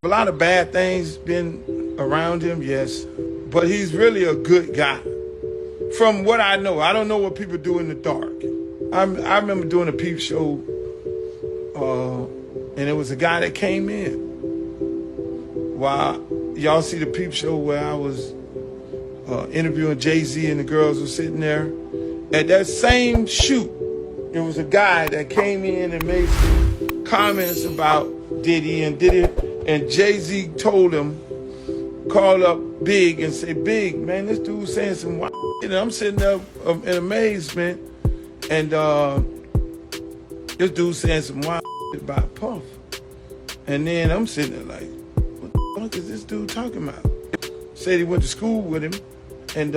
A lot of bad things been around him, yes, but he's really a good guy. From what I know, I don't know what people do in the dark. I remember doing a peep show, and it was a guy that came in. While y'all see the peep show where I was interviewing Jay-Z and the girls were sitting there, at that same shoot, there was a guy that came in and made some comments about Diddy, and Jay-Z told him, called up Big and said, Big, man, this dude's saying some wild shit. And I'm sitting there in amazement, and this dude's saying some wild shit about Puff. And then I'm sitting there like, what the fuck is this dude talking about? Said he went to school with him, and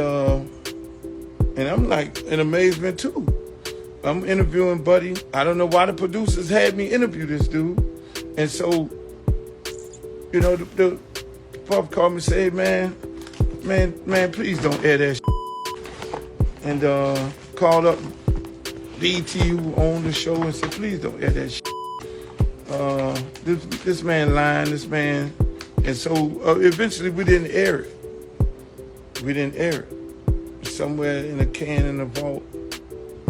I'm like in amazement too. I'm interviewing Buddy. I don't know why the producers had me interview this dude. And so, you know, the Puff called me and said, man, please don't air that shit. And called up BT, who owned the show, and said, please don't air that shit. This man lying, this man. And so eventually we didn't air it. We didn't air it. Somewhere in a can in the vault,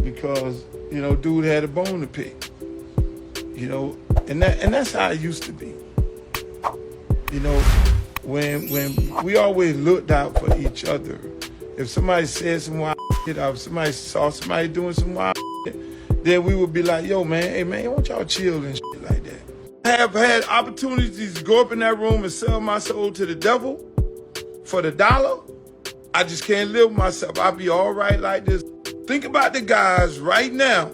because, you know, dude had a bone to pick. You know, and that's how it used to be. You know, when we always looked out for each other. If somebody said some wild shit, or if somebody saw somebody doing some wild shit, then we would be like, yo, man, hey, man, why don't y'all chill and shit like that? I have had opportunities to go up in that room and sell my soul to the devil for the dollar. I just can't live with myself. I'll be all right like this. Think about the guys right now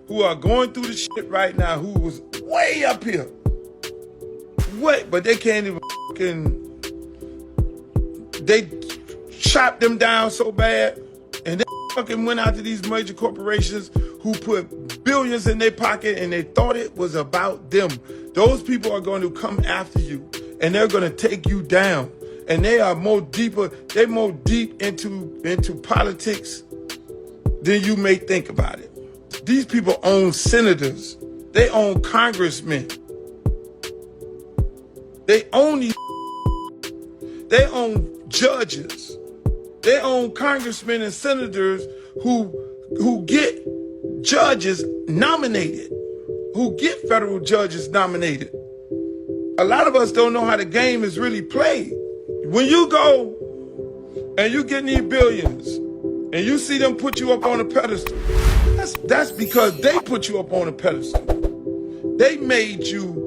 who are going through the shit right now, who was way up here. But they can't even fucking, they chopped them down so bad, and they fucking went out to these major corporations who put billions in their pocket, and they thought it was about them. Those people are going to come after you, and they're going to take you down. And they are more deep into politics than you may think about it. These people own senators. They own congressmen. They own these. They own judges. They own congressmen and senators who get judges nominated, who get federal judges nominated. A lot of us don't know how the game is really played. When you go and you get these billions and you see them put you up on a pedestal, that's because they put you up on a pedestal. They made you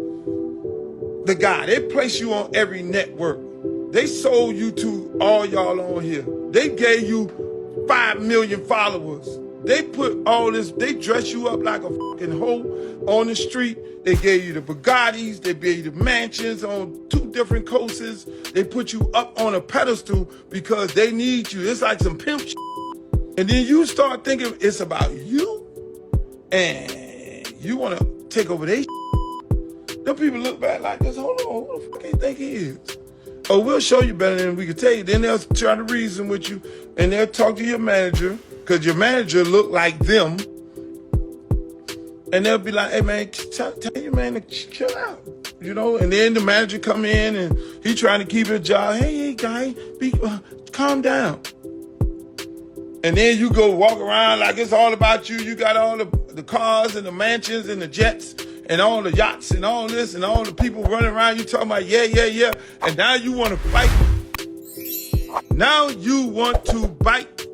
the guy. They placed you on every network. They sold you to all y'all on here. They gave you 5 million followers. They put all this, they dress you up like a fucking hoe on the street. They gave you the Bugattis, they gave you the mansions on 2 different coasts. They put you up on a pedestal because they need you. It's like some pimp shit. And then you start thinking it's about you, and you want to take over their shit. Them people look back like this, hold on, who the fuck they think he is? Oh, we'll show you better than we can tell you. Then they'll try to reason with you, and they'll talk to your manager, because your manager look like them. And they'll be like, hey, man, tell your man to chill out, you know? And then the manager come in, and he trying to keep his job. Hey, guy, calm down. And then you go walk around like it's all about you. You got all the cars and the mansions and the jets and all the yachts and all this and all the people running around. You talking about, yeah. And now you want to fight. Now you want to bite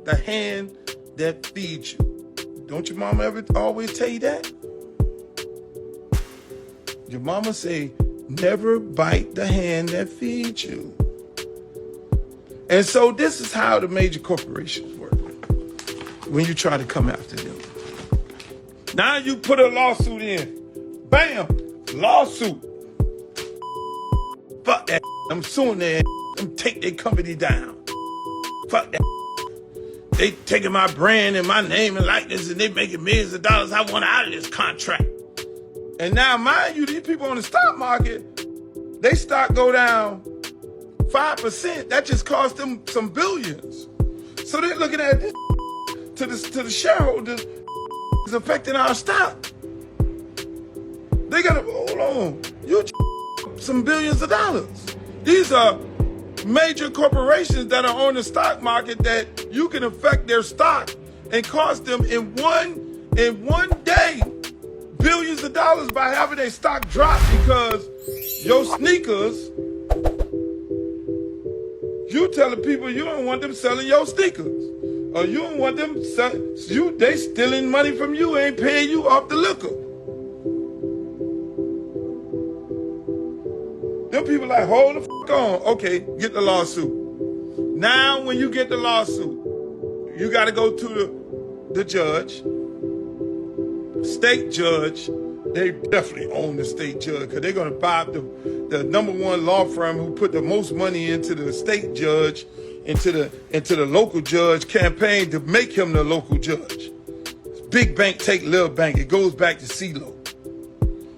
the hand that feeds you. Don't your mama ever always tell you that? Your mama say, never bite the hand that feeds you. And so this is how the major corporations work when you try to come after them. Now you put a lawsuit in. Bam! Lawsuit. Fuck that. I'm suing their ass. I'm take their company down. Fuck that. They taking my brand and my name and likeness, and they making millions of dollars. I want out of this contract. And now, mind you, these people on the stock market, they stock go down 5%. That just cost them some billions. So they're looking at this to the shareholders is affecting our stock. They gotta hold on. You some billions of dollars. These are major corporations that are on the stock market that you can affect their stock and cost them in one day billions of dollars by having their stock drop because your sneakers, you telling people you don't want them selling your sneakers. Or you don't want them they stealing money from you, ain't paying you off the liquor. Them people like, hold the fuck on. Okay, get the lawsuit. Now when you get the lawsuit, you got to go to the judge, state judge. They definitely own the state judge because they're going to buy the number one law firm who put the most money into the state judge, into the local judge campaign to make him the local judge. Big bank take little bank. It goes back to CeeLo.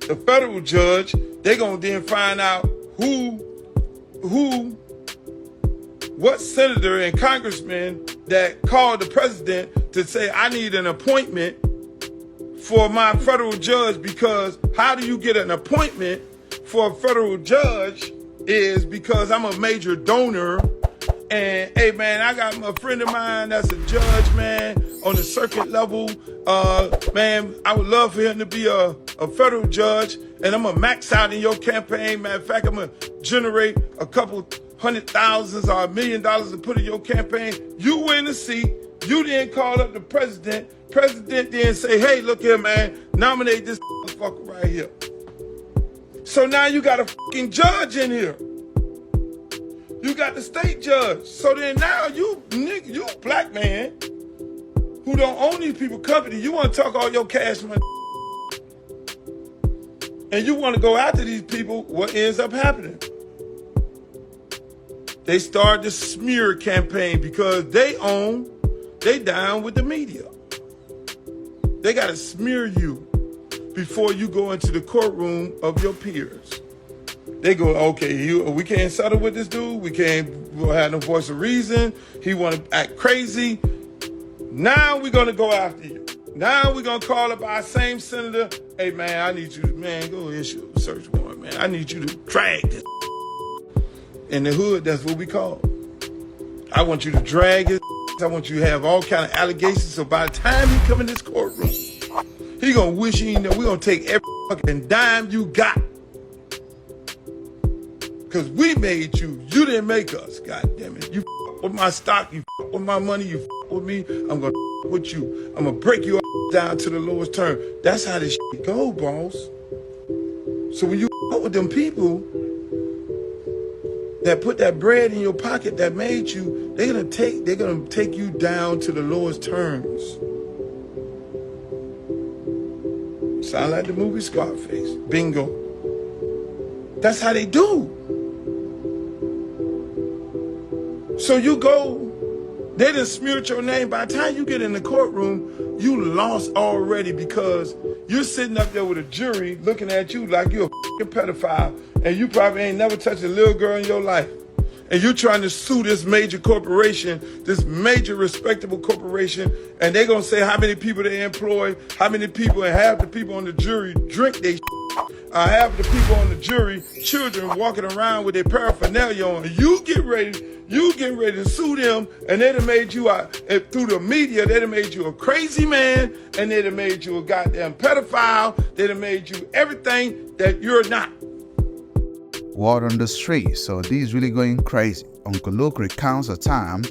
The federal judge, they're going to then find out what senator and congressman that called the president to say, I need an appointment for my federal judge, because how do you get an appointment for a federal judge is because I'm a major donor. And hey man, I got a friend of mine that's a judge, man, on the circuit level. Man, I would love for him to be a federal judge, and I'm gonna max out in your campaign. Matter of fact, I'm gonna generate a couple $100,000s or $1 million to put in your campaign. You win the seat. You then call up the president. President then say, hey, look here, man, nominate this motherfucker right here. So now you got a fucking judge in here. You got the state judge. So then now you black man who don't own these people company, you want to talk all your cash money. And you want to go after these people, what ends up happening? They start the smear campaign because they down with the media. They got to smear you before you go into the courtroom of your peers. They go, okay, we can't settle with this dude. We have no voice of reason. He want to act crazy. Now we're going to go after you. Now we're going to call up our same senator. Hey, man, I need you to, man, go issue a search warrant, man. I need you to drag this. In the hood, that's what we call it. I want you to drag it. I want you to have all kind of allegations. So by the time he come in this courtroom, he going to wish he know we're going to take every fucking dime you got. Because we made you. You didn't make us. God damn it. You f*** with my stock. You f*** with my money. You f*** with me. I'm going to f*** with you. I'm going to break you down to the lowest term. That's how this shit go, boss. So when you f*** with them people that put that bread in your pocket that made you, they're gonna take you down to the lowest terms. Sound like the movie Scarface. Bingo. That's how they do. So you go, they done smeared your name. By the time you get in the courtroom, you lost already because you're sitting up there with a jury looking at you like you're a fucking pedophile, and you probably ain't never touched a little girl in your life. And you're trying to sue this major corporation, this major respectable corporation, and they're going to say how many people they employ, how many people, and half the people on the jury drink they half the people on the jury, children walking around with their paraphernalia on. You get ready to sue them, and they'd have made you, through the media, they'd have made you a crazy man, and they'd have made you a goddamn pedophile, they'd have made you everything that you're not. Word on the street, so this is really going crazy. Uncle Luke recounts a time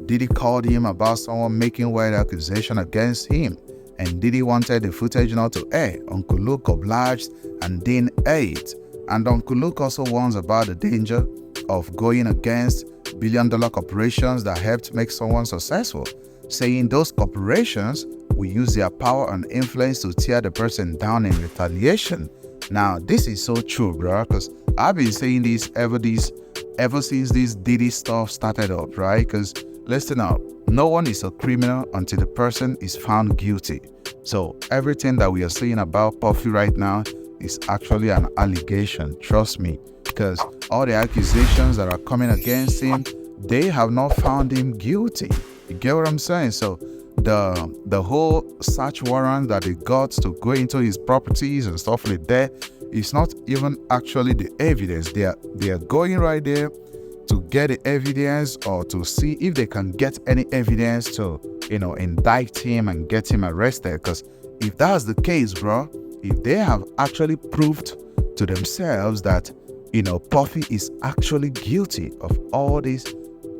Diddy called him about someone making wild accusation against him, and Diddy wanted the footage not to air. Uncle Luke obliged and didn't air it. And Uncle Luke also warns about the danger of going against billion-dollar corporations that helped make someone successful, saying those corporations will use their power and influence to tear the person down in retaliation. Now, this is so true, bro, because I've been saying this ever since this Diddy stuff started up, right? Because listen up, no one is a criminal until the person is found guilty. So everything that we are saying about Puffy right now is actually an allegation, trust me, because all the accusations that are coming against him, they have not found him guilty. You get what I'm saying? So the whole search warrant that they got to go into his properties and stuff like that, It's not even actually the evidence. They are going right there to get the evidence or to see if they can get any evidence to, indict him and get him arrested. Because if that's the case, bro, if they have actually proved to themselves that, Puffy is actually guilty of all these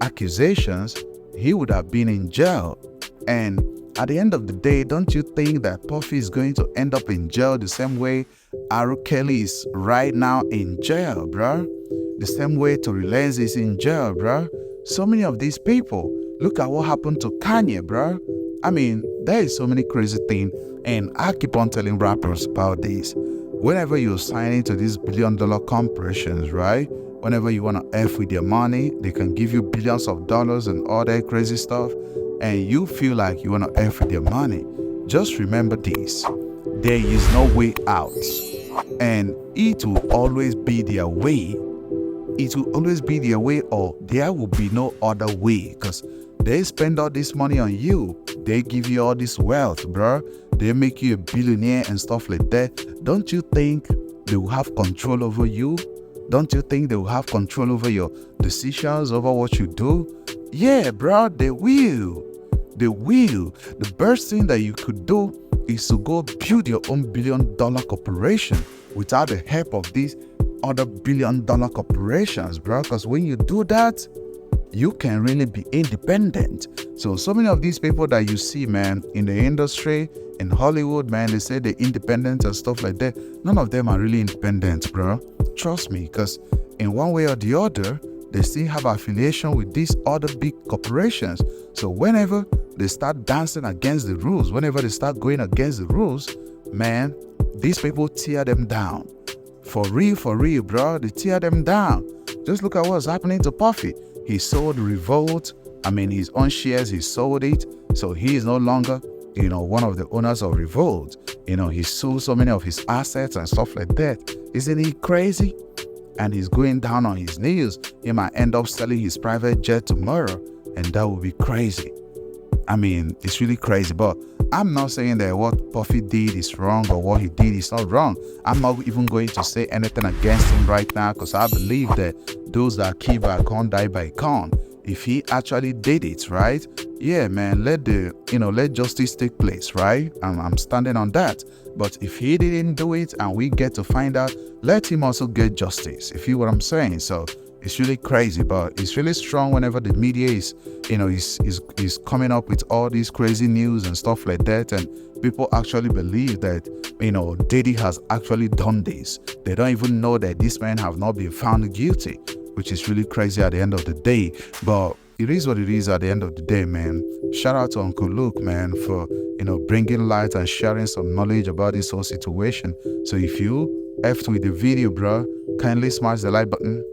accusations, he would have been in jail. And at the end of the day, don't you think that Puffy is going to end up in jail the same way R. Kelly is right now in jail, bro? The same way Tory Lanez is in jail, bro. So many of these people. Look at what happened to Kanye, bro. I mean, there is so many crazy things, and I keep on telling rappers about this. Whenever you're signing to these billion-dollar corporations, right? Whenever you want to F with their money, they can give you billions of dollars and all that crazy stuff, and you feel like you want to F with their money. Just remember this. There is no way out, and it will always be their way. It will always be their way, or there will be no other way, because they spend all this money on you. They give you all this wealth, bro. They make you a billionaire and stuff like that. Don't you think they will have control over you? Don't you think they will have control over your decisions, over what you do? Yeah, bro, they will. They will. The best thing that you could do is to go build your own billion-dollar corporation without the help of these other billion-dollar corporations, bro. Because when you do that, you can really be independent. So many of these people that you see, man, in the industry, in Hollywood, man, they say they're independent and stuff like that. None of them are really independent, bro. Trust me, because in one way or the other, they still have affiliation with these other big corporations. So whenever they start dancing against the rules, whenever they start going against the rules, man, these people tear them down. For real, bro, they tear them down. Just look at what's happening to Puffy. He sold Revolt. His own shares, he sold it. So he is no longer, one of the owners of Revolt. He sold so many of his assets and stuff like that. Isn't he crazy? And he's going down on his knees. He might end up selling his private jet tomorrow, and that would be crazy. It's really crazy. But I'm not saying that what Puffy did is wrong or what he did is not wrong. I'm not even going to say anything against him right now, because I believe that those that kill by a con die by a con. If he actually did it, right? Yeah, man, let justice take place, right? I'm standing on that. But if he didn't do it and we get to find out, let him also get justice. You feel what I'm saying? So it's really crazy, but it's really strong whenever the media is coming up with all these crazy news and stuff like that, and people actually believe that, Diddy has actually done this. They don't even know that this man have not been found guilty, which is really crazy at the end of the day. But it is what it is at the end of the day, man. Shout out to Uncle Luke, man, for, bringing light and sharing some knowledge about this whole situation. So if you effed with the video, bro, kindly smash the like button,